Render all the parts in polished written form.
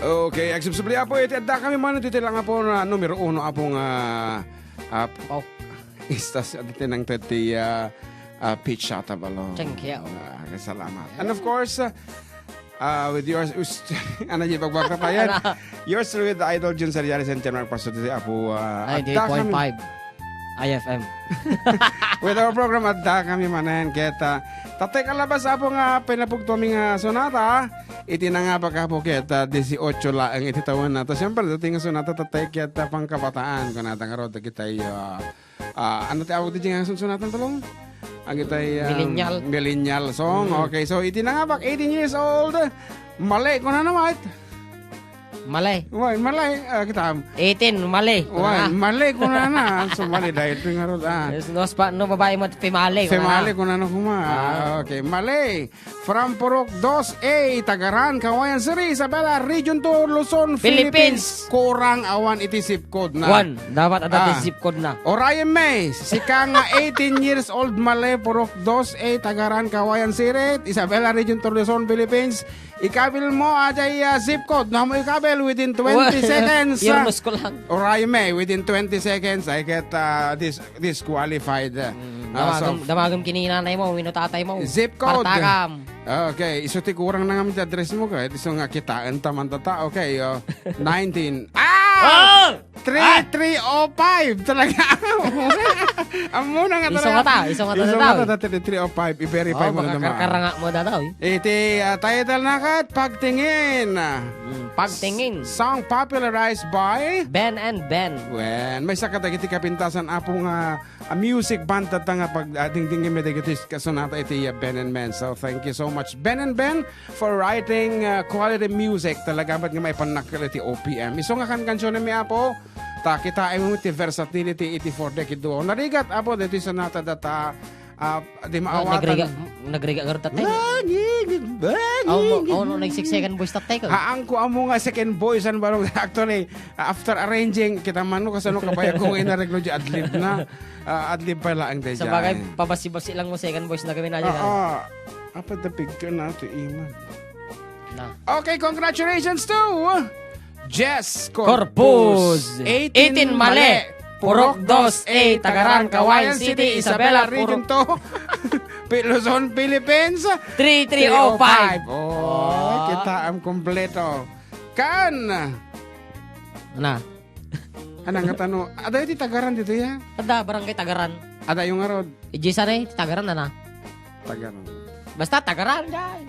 Okay, agsubsubli po iti adda kami man iti lang po na numero 1 apong istasyon iti nang tati pitch shata balo. Thank you. Salamat. And of course, with yours, ano yung pagbakatayan? Yours with the Idol Jun Sarianes and Tenor Pastor iti apo adda 98.5 IFM. With our program adda kami manen kita tatay kalabas apo nga pinapugto nga sonata iti na nga baka po kita 18 laang iti taon na to siyempre dating nga sonata tatay kita pang kabataan kunata nga rod kita ano ti awag ti nga sonata talong ang kita millennial song. Okay, so iti na nga bak 18 years old mali ko na naman Malay. Why, malay. Kita. 18, malay. Why, malay ko na na. So, malay dahil ito nga rin. No babae mo, female. Female ko na kuma. Okay, malay. From Purok 2A, Tagaran, Kawayan City, Isabela, Region 2, Luzon, Philippines. Kurang awan iti zip code na. 1. Dapat ada zip code na. Orion May, sika nga 18 years old, malay, Purok 2A, Tagaran, Kawayan City, Isabela, Region 2, Luzon, Philippines. Ikabil mo ajay zip code na mo ikabil within 20 seconds. Irnos ko lang. Orion May, within 20 seconds, I get disqualified. Damagam kininanay mo, winotatay mo. Zip code. Partakam. Okay, iso ti kurang na nga address mo ka. Iso nga kitaan taman tata. Okay, 19. 3305 talaga. Amo na nga talaga. Isong nga 3305. I-verify mo na naman. Karanga mo dataw. Iti title na kat Pagtingin. Pagtingin. Song popularized by Ben and Ben. When may sakat iti kapintasan apong music band tatanga pag dingdingin med iti kasonata iti Ben and Ben. So thank you so much Ben and Ben for writing quality music talaga ba't nga may panakal iti OPM. Iso nga kansyon na mi apo ta kita ay mo iti versatility iti for decade do. Narigat apo dito sa nata data di maawatan. Nagriga gar tatay. No, second voice tatay ko. Haang ko amo nga second voice an barong actually after arranging kita man no kasano kabaya kung inareglo di adlib na adlib pala ang deja. Sa bagay pabasi-basi lang mo second voice na gawin na dyan. Apa the picture na to iman. Na. Okay, congratulations to Jess Corpus 18 Male Purok 2A Tagaran Kawayan City Isabela Region 2 Luzon, Philippines 3305. Kita am kompleto. Kan Na. Anang katano, ada iti Tagaran dito ya? Ada barangay Tagaran. Ada yung arod. Ijisa na Tagaran na. Tagaran. Basta Tagaran dyan.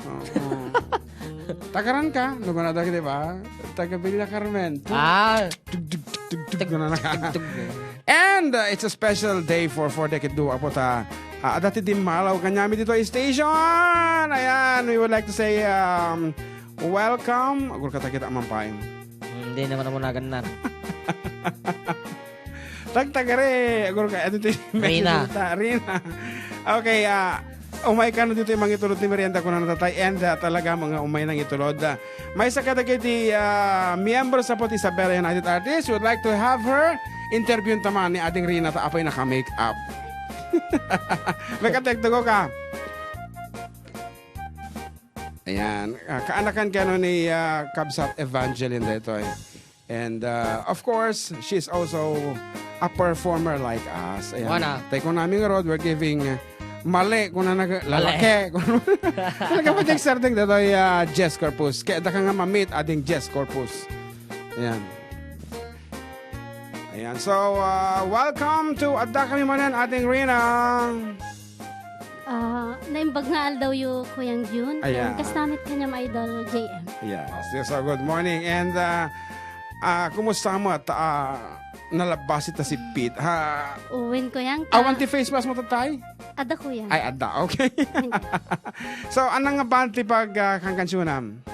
Tagaran ka? Lugan na di ba? Taga Villa Carmen. And it's a special day for Decade Do. Apo ta, dati din malaw kanyami dito station. Ayan, we would like to say welcome. Agur kata kita mampain. Hindi naman mo naganan. Tagare. Agur ka, Rina. Okay, umay ka na dito yung mga itulod ni Merienda ko na natatay and talaga mga umay nang itulod. May sakatagay di miyembro sa po Isabela United Artists. Would like to have her interview taman ni ating Rina ta apay naka-make up. May katektago ka. Ayan. Kaanakan ka no ni Kabsat Evangeline dito eh. And of course, she's also a performer like us. Ayan. Tayo namin nga road, we're giving mali kung na lalaki. Talaga po dyan starting dito ay Jess Corpus. Kaya da ka nga ma-meet ading Jess Corpus. Ayan. Ayan. So, welcome to adda kami manan ating Rina. Naimbag nga daw yung Kuyang June. Ayan. Kastamit kanyang idol JM. Yes. So, good morning. And, kumusta mo at nalabas ita si Pete? Uwin ko yan. Awan ti face mask mo tatay? Ada ko yan. Ay, ada. Okay. So, anong nga band ti pag kangkansyunam?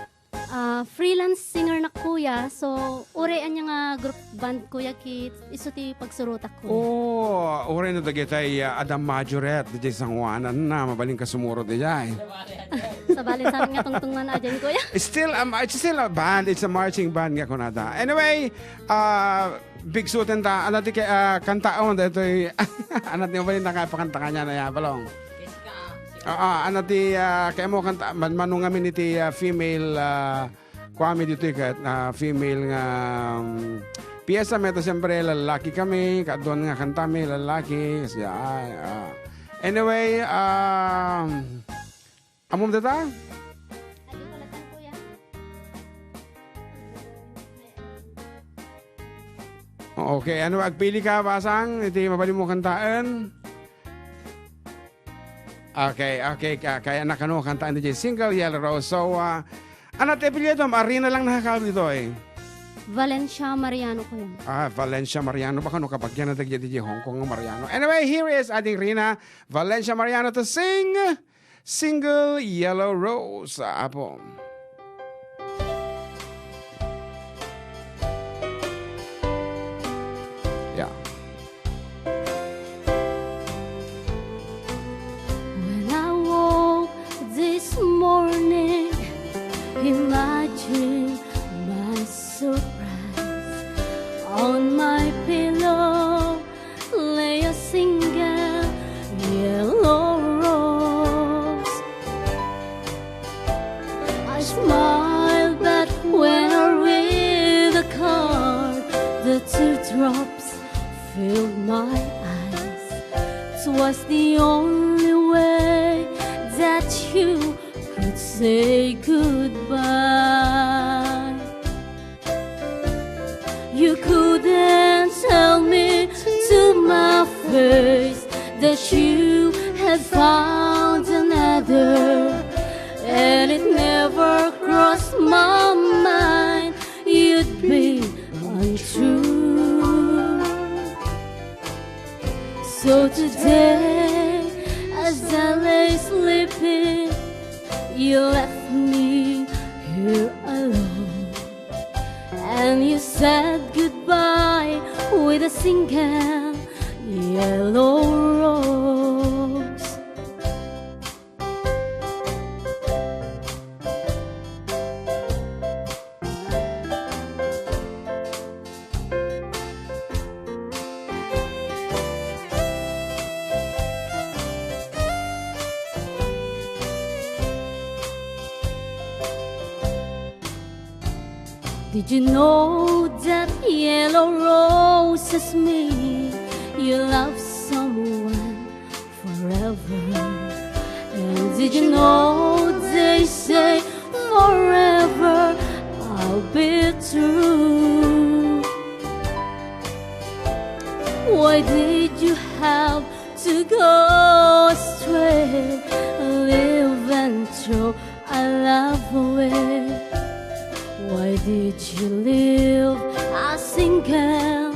Freelance singer na kuya. So, urean niya nga group band kuya kit. Iso ti pagsurutak ko. Ure na dagitay Adam Majoret. Di San Juanan na. Mabaling ka sumuro di jay. Sabali sa amin nga tungtungan na dyan kuya. It's still a band. It's a marching band nga kunada. Anyway, big suitin ta. Ano ti kantaon dito anat niyo ba yung nakapakanta kanya na yabalong? Ano ti kaya mo kanta manungamin iti female Kwame dito kat female nga piyesa meta siyempre lalaki kami, kadon nga kantami lalaki. Kasi, anyway, amom data? Okay, ano agpili ka basang? Iti mabali mo kantaan. Okay, kaya nakano kantaan DJ Single Yellow Rose. So, anak apelyido, Marina lang nakakal dito eh. Valencia Mariano ko yan. Valencia Mariano. Baka no kapag yan na DJ Hong Kong Mariano. Anyway, here is ating Rina Valencia Mariano to sing Single Yellow Rose. Apo. Yeah. When I woke this morning, imagine my surprise. On my pillow lay a single yellow rose. I smiled, but when I read the card, the teardrops filled my eyes. 'Twas the only way that you could say goodbye. You couldn't tell me to my face that you had found another, and it never crossed my mind you'd be untrue. So today, as I lay sleeping, you left me here alone. And you said goodbye with a single yellow rose. Did you know that yellow roses mean you love someone forever? And did you know they say forever I'll be true? Why did you have to go astray, live and throw our love away? Why did you leave a single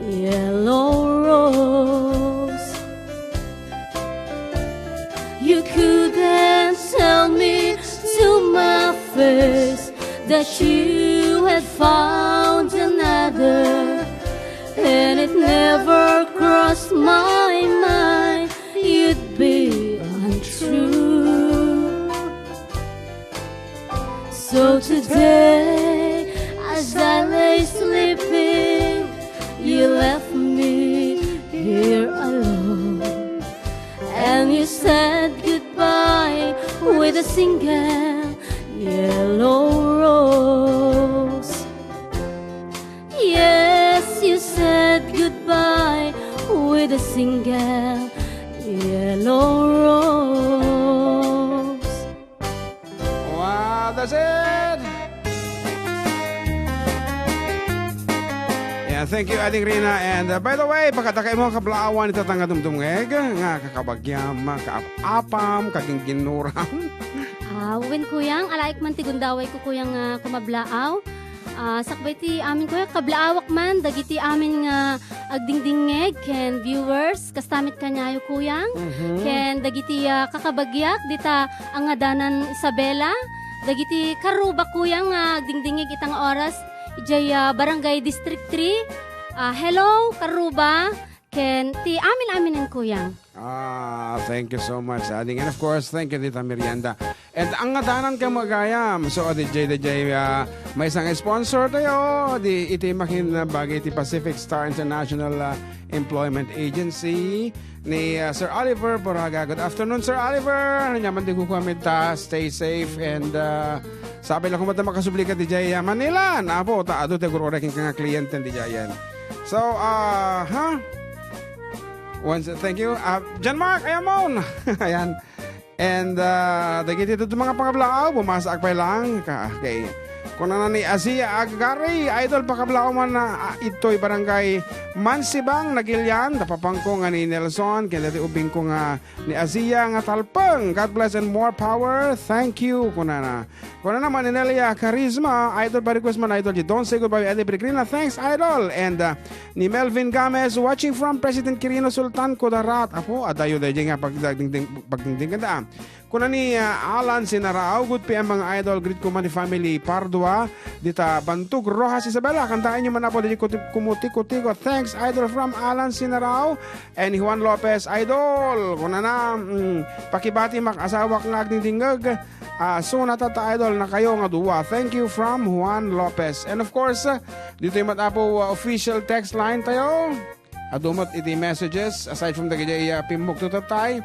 yellow rose? You couldn't tell me to my face that you had found another, and it never crossed my mind you'd be untrue. So today, as I lay sleeping, you left me here alone, and you said goodbye with a single yellow rose. Yes, you said goodbye with a single yellow rose. Wow, that's it. Yeah, thank you, Ading Rina. And by the way, pagkatakay mo kablaawan ito tanga dumdumeg, nga kakabagyam, kaapam, kaging ginuram. Wen kuyang, alaik man ti gundaway ko kuyang kumablaaw. Sakbay ti amin kuya, kablaawak man, dagiti amin nga agdingdingeg, ken viewers, kastamit kanyayo kuyang, ken dagiti kakabagyak, dita ang adanan Isabela, dagiti karuba kuyang agdingdingeg itang oras, ijay Barangay District 3. Hello, karuba, ken ti amin-aminin kuyang. Thank you so much, Ading. And of course, thank you, Tita Merienda. And ang ngadanan ka magayam. So, DJ, may isang sponsor tayo. Iti makin bagay ti Pacific Star International Employment Agency ni Sir Oliver Boraga. Good afternoon, Sir Oliver. Ano naman di ko ta. Stay safe and Sabi lang kung makasubli ka di Jaya Manila. Napo, taado te guro reking ka nga kliyente di Jayan. So, once, thank you. John Mark, ayamon. Ayan. And, dagiti ito mga pangablao, bumasa akpay lang. Okay. Kung na ni Asia Agari, idol pakablao man na ito'y barangay Mansibang, Nagilian, napapang ko nga ni Nelson, kaya dati ubing ko nga ni Asia nga talpang. God bless and more power. Thank you. Kung na naman ni Nelia Charisma, idol pa request man, idol. Don't say goodbye, Eddie Bricrina. Thanks, idol. And ni Melvin Gamez, watching from President Quirino Sultan Kudarat. Apo, adayo dayo nga pagdingding ganda. Kuna ni Alan Sinarao, good PM mga idol, greet ko man ni family Pardua, dita Bantug, Rojas Isabela, kantaan nyo man po, di kumuti-kutiko. Thanks idol from Alan Sinarao, and Juan Lopez, idol, kuna na, pakibati mag-asawa kang agdingdingag, so natata idol na kayo nga duwa. Thank you from Juan Lopez. And of course, dito yung matapo official text line tayo, adumot iti messages, aside from the gajay pimok tutatay,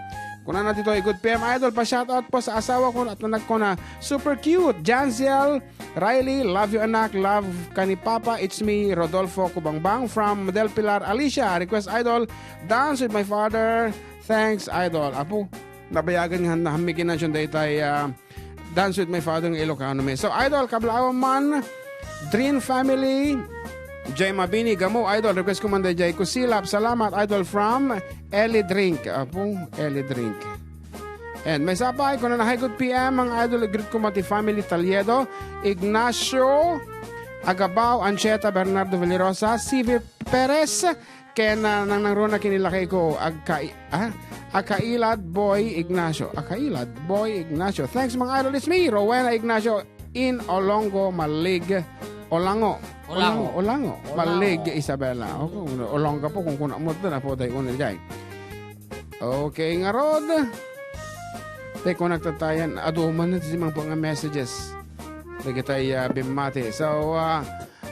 kuna na dito ay good PM idol, pa-shoutout po sa asawa ko at anak ko na super cute, Janziel, Riley, love you anak, love ka ni Papa, it's me, Rodolfo Kubangbang from Del Pilar, Alicia, request idol, dance with my father, thanks idol. Apo, nabayagan nga na hamikin na siya dahil dance with my father ng Ilocano me. So idol, kablawan man, Dream Family, Jay Mabini, Gamo, idol, request ko man da Jay Kusilap, salamat, idol from Ellie Drink. Apo, Ellie Drink. And may sapay, kung na good PM, ang idol, greet ko mati family Taliedo, Ignacio, Agabao, Ancheta, Bernardo Villerosa, CV Perez, kaya nang runa kinilakay ko, Akailad Boy Ignacio. Akailad Boy Ignacio. Thanks mga idol, it's me, Rowena Ignacio, in Olongo, Malig, Olango. Malig, Isabela. Okay, Olonga po kung kuna mo na po tayo unil jay. Okay nga rod. Tayo kung nagtatayan, aduman na si mga po nga messages. Lagi tayo bimati. So,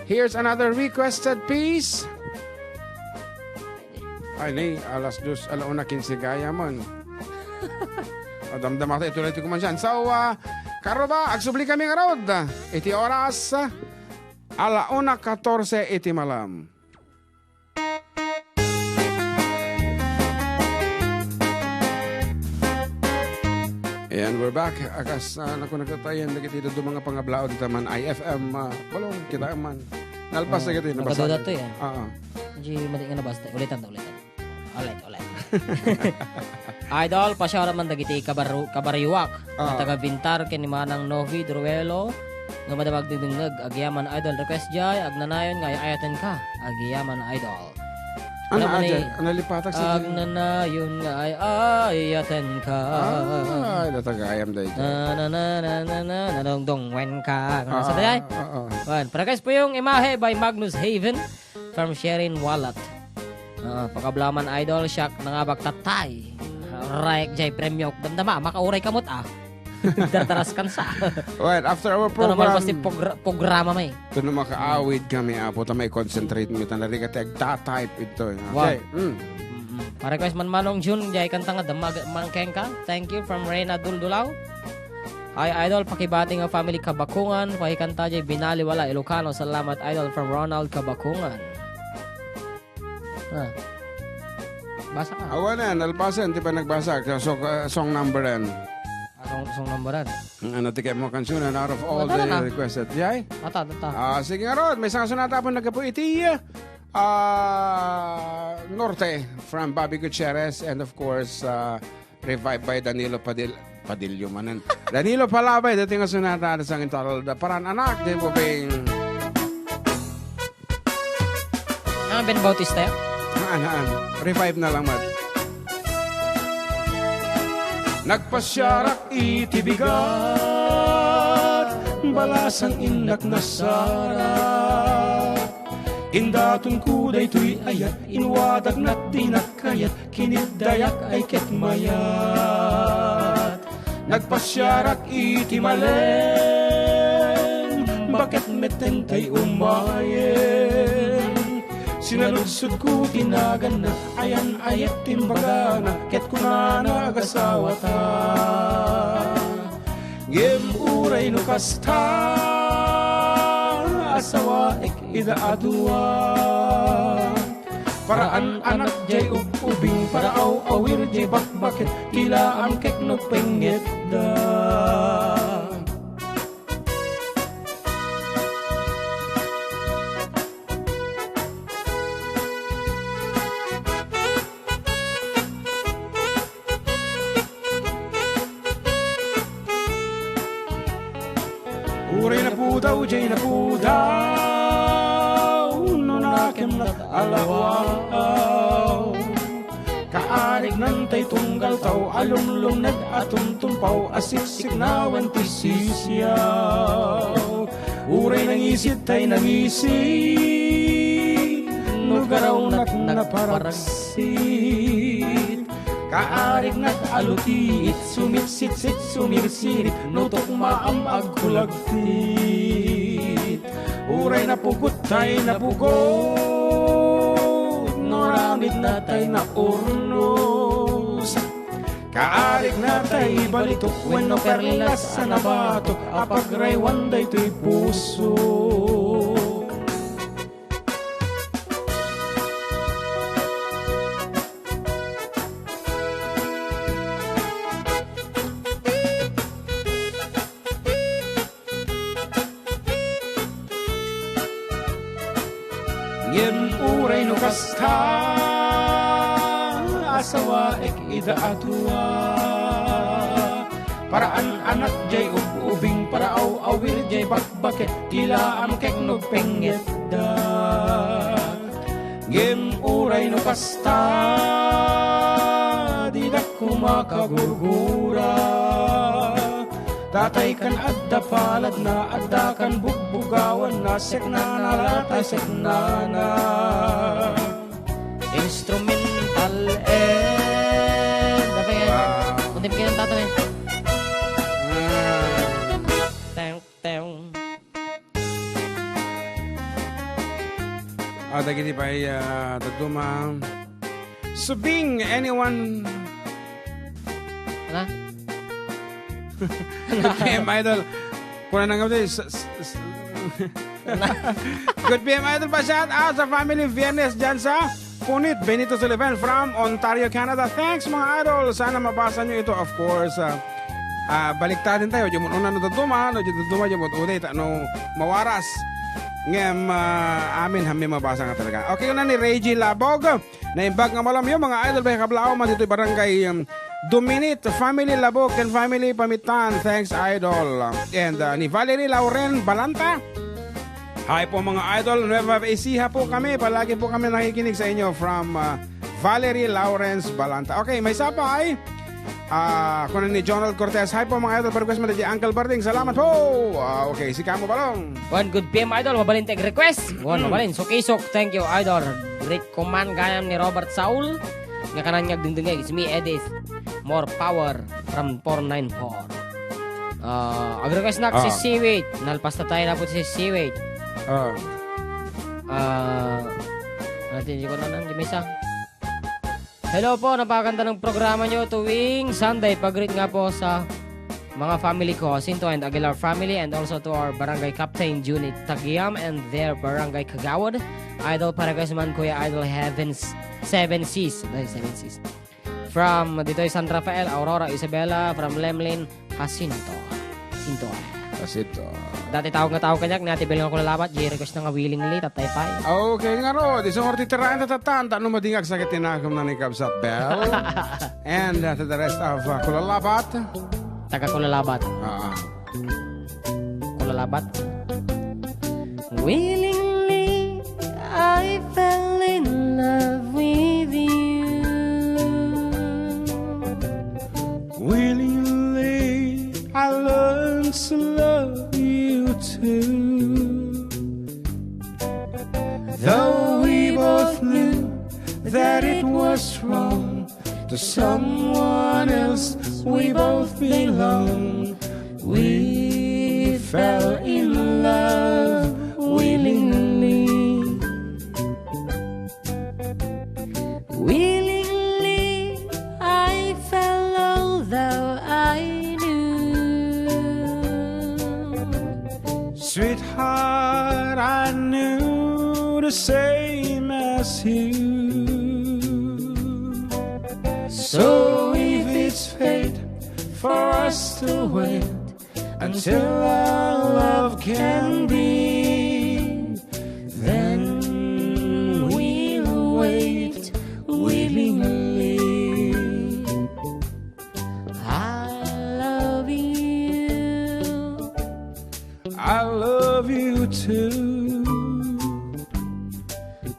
here's another requested piece. Ay, nay, alas 2, alauna 15 gaya man. Damdam ako, ituloy ko man siyan. So, karo ba, agsubli kami nga rod. Iti oras, alauna 14 iti malam. And we're back. Akas naku nagtatayan na kita do mga pangablao dito man IFM balong kita man. Nalpas na kita nabasa. Nakaduda to yan. Oo. Hindi mali nga nabasta. Ulitan. Ulit. Idol, pasyara man dagiti kabariwak. Taga Bintar kini manang Novi Druelo. Nga madamag dingdingag agyaman idol request jay agnanayon nga ayaten ka agyaman idol. Ano lipatak sa agnanayon nga ayaten ka. Ay natagayam day. Nanongdong wen ka. Sa day. Wan, request po yung imahe by Magnus Haven from Sherin Wallet. Pakablaman idol siyak nangabak tatay. Raik jay premyo damdama makauray kamot Dardaras kansa. Well, after our Ito program, naman pasti programa may. ito na makaawid kami, apo ta may concentrate mo tanari ka tag-type ito. Wow. Request man manong June, jay kanta nga damag mangkeng ka. Thank you from Reyna Duldulaw. Ay idol, pakibati nga family Kabakungan, pakikanta jay Binaliwala, Ilocano. Salamat idol from Ronald Kabakungan. Basa ka. Awan na, nalpasan, di ba nagbasa? So, song number yan. Song numberan. Ano tika mo kansunan out of all Mata the na. requested. Yay? Ata. Sige nga Rod, may isang sunata po nagkapo iti Norte from Bobby Gutierrez and of course revived by Danilo Padillo manan. Danilo Palabay, dating nga sunata sa aking title, Paran Anak, di po bing... Ben Bautista yan? Revive na lang mat. Nagpasyarak itibigat, balasang inak na sara. Indatun kuday tuy ayat, inwadag na tinakayat, kiniddayak ay ketmayat. Nagpasyarak itimalen, bakit metentay umayen? Sinaludsod ko tinagan na, ayan ayat timbaga na, ket kunana agasawa ta. Gem ura uray no kasta asawa ek ida adua paraan anak jay ubing para awir jay bakbakit tila ang kek no penget da uray na pudaw jay na pudaw no nakem na alawaw kaarig nantay tunggal taw alumlum nag atumtumpaw asiksik na wantisisyaw uray nangisit tay nangisit no garaw nat naparaksit kaarig nat alutiit sumitsit sumirsirit nutok maam agkulagtit uray na pugot tay na pugot noramid na tay na urnos kaarig na tay balitok wenno perlas sa nabatok apagraywan day to'y puso Yen uray no kasta asawa ek ida atua paraan anak jay ubing para awir jay bakbakit tila am kek no penget da Yen uray no kasta di dak kumakagurgura tatay kan adda palad na adda kan bugbugawan na sekna nalatay sekna na Instrumental and apa ya? Kuntim kayo ng tato eh. Teng teng. Ada gini pa tatuma subing anyone Ano? Good PM Idol. Kuna nang gabi. Good PM Idol pa shout out sa family Viernes dyan sa Punit Benito Sullivan from Ontario, Canada. Thanks mga idol. Sana mabasa nyo ito. Of course, baliktarin tayo. Diyan mo una no tutuma. No tutuma diyan mo ulit. Ano mawaras. Ngem amin hami mabasa nga talaga. Okay na ni Reggie Labog. Naimbag nga malam yung mga idol ba kablao man dito barangay Dominit, family Labok and family Pamitan. Thanks, idol. And ni Valerie Lauren Balanta. Hi po mga idol. Nueva Ecija po kami. Palagi po kami nakikinig sa inyo from Valerie Lawrence Balanta. Okay, may sapa ay kuno ni Jonald Cortez. Hi po mga idol. Request mo na di Uncle Barding. Salamat po. Okay, si Kamo Balong. One good PM idol. Mabalin tag request. One mabalin. Sukisok. Thank you idol. Recommend gayam ni Robert Saul. Nga kanan niya dingdingay. It's me Edith. More power from 494.Ag-request na si Seaweed. Nalpas na tayo na po si Seaweed. Natin ko na ng Jimisa. Hello po, napakaganda ng programa nyo tuwing Sunday. Pag-greet nga po sa mga family ko, Sinto and Aguilar family, and also to our barangay captain, Junit Tagiam, and their barangay Kagawad. Idol Paragas man, Kuya Idol Heavens, 7 Seas. From dito ay San Rafael, Aurora, Isabela, from Lemlin, Jacinto. Dati tawag kanyak, ni Ate Bel nga ko lalabat, request na nga willingly, tatay pay. Okay nga ro, di sa titirain tatatan, tanong madingag sa kitinakam na ni Kabsat Bell. And to the rest of Kulalabat. Taga Kulalabat. Kulalabat. Willingly, I fell in love with you. Willingly, I learned to love you too. Though we both knew that it was wrong, to someone else we both belong. We fell in love willingly. Willingly, I fell although I knew Sweetheart, I knew the same as you. So if it's fate for us to wait until our love can be, then we'll wait willingly. I love you too.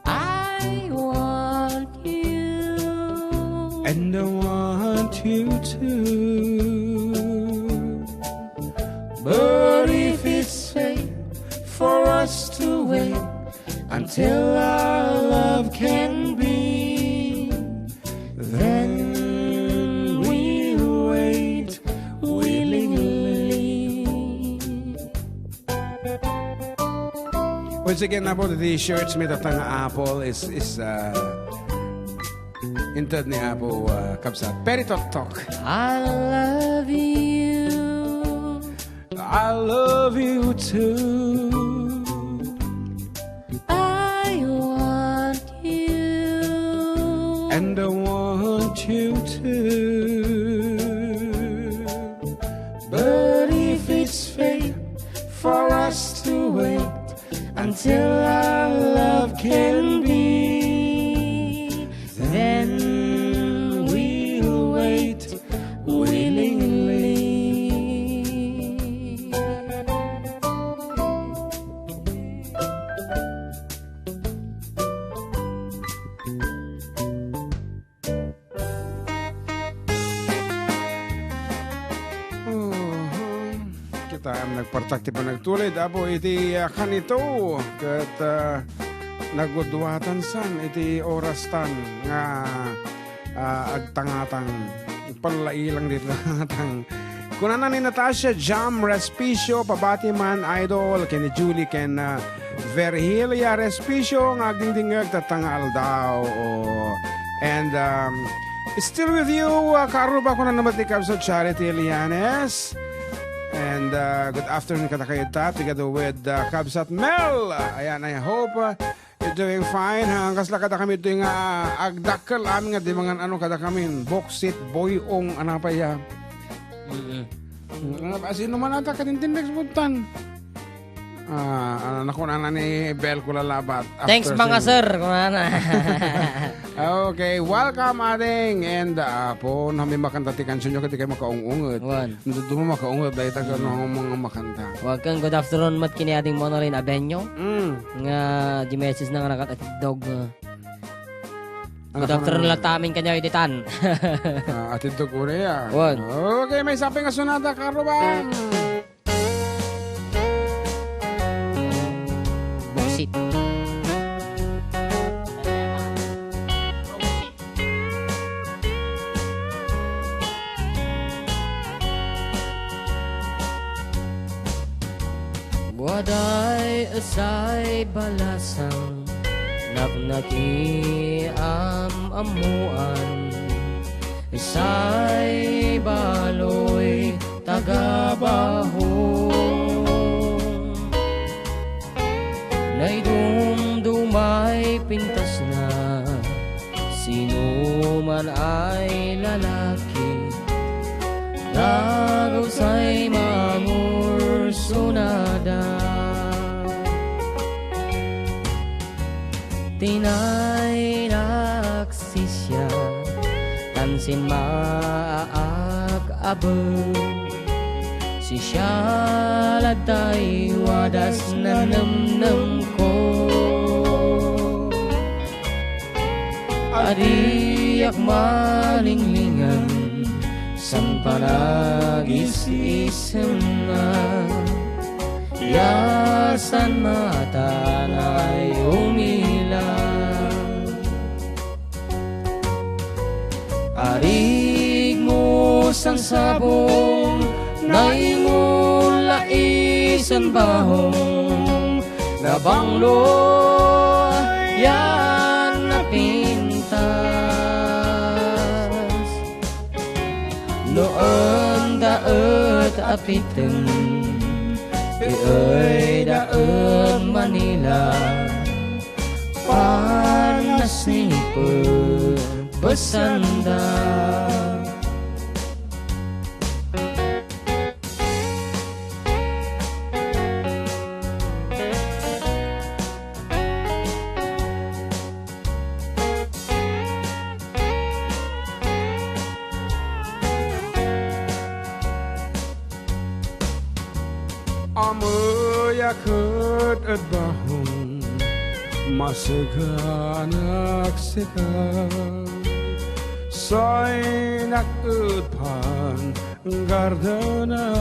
I want you. And I want you too. But if it's fate for us to wait until our love can be, then we'll wait willingly. Once again, about the shirts may tatang Apple is intad ni Apple kabsat. Peritok. I love you. I love you too. I want you. And I want you too. But if it's fate for us to wait until our love can be, then we'll wait willingly. Kita nagpartakti pa nagtulid apo iti kanito ket nagudwatan san iti oras tan nga agtangatang palailang dito tang kunana ni Natasha Jam Respicio pabati man idol ken Julie ken Verhilia Respicio nga agdingdingag tatangal daw and still with you karuba ko na namatikab sa Charity Lianes. And good afternoon katakayta together with Kabsat Mel. Ayan, I hope you're doing fine. Kasla kada kami ito yung agdakal amin nga di mga ano kada kami boksit, boyong, anapaya. Sino man ata katintindex buntan? Nakunana ni Bel ko lalabat. Thanks mga sir. Okay, welcome ading. And po, namin makantatikan sa inyo kasi kayo makaungungot. Nandito mo makaungot dahil tayo mga makanta. Wag kang good afternoon mat kini ading Monolin Abenyo. Nga di message na nga nakatatidog. Good afternoon lang tamin kanyo ititan. Atidog ko rin. Okay, may sabi nga sunata karubang. Buksit. Waday asay balasang naknakiam amuan isay baloy tagabahong naidumdumay pintas na sino man ay lalaki nagusay mangursunada tinainaksisya tansin maag-abang si siyalatay wadas na namnam ko adiyak malinglingan sang panagis-isem na yasan mata na'y umilang arig mo sang sabong naimulaisan bahong nabanglo yan na pintas noon daet apiteng Iyo'y daan Manila, panasipon pesanda. Amoyakot at bahong masaganak sikat sa'y nakutpan gardana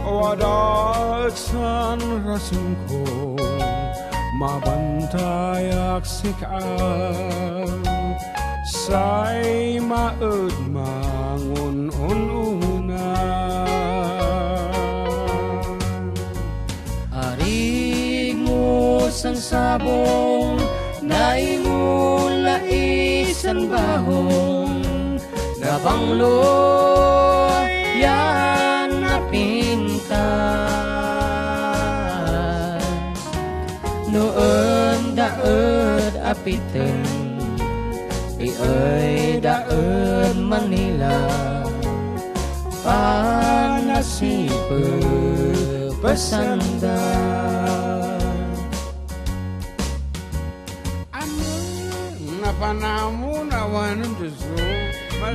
wadak san rasun ko mabantayak sikat sa'y maud mangun una. Arig mo sang sabong, naimula isang bahong, nabanglo yan napinta. Noon daod apitin, iyo'y daod Manila, panasipon pesanda. Napanamu nawanan Diyoso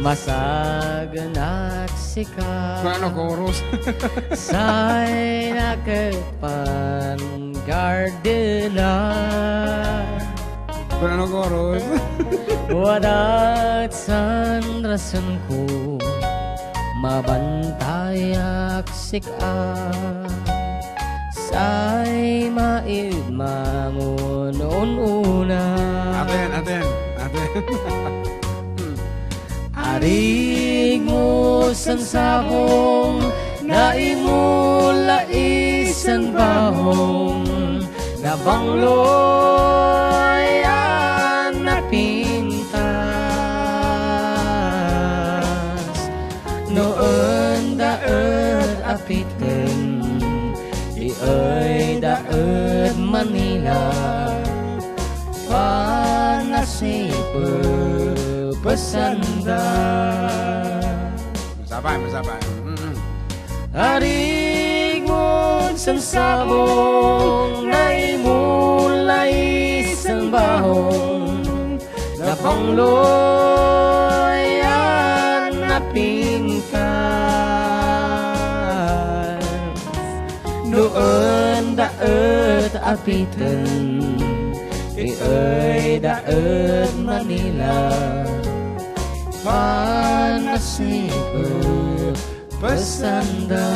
Masaganak sikat Paano chorus? sa'y nakapan gardena. Paano chorus? Wadat san rason ko mabantayak sikat sa'y maid mangun una. Aten Arig mo sang sabong, naimula isang bahong, nabanglo yan napintas. Noon daod apitin, iyo'y daod Manila, panasipon pesanda. Masabay Arig mo sang sabong, naimula isang bahong, napangloy yan napintas. Noon daod apitin, iyo'y daod Manila, panasipon pesanda.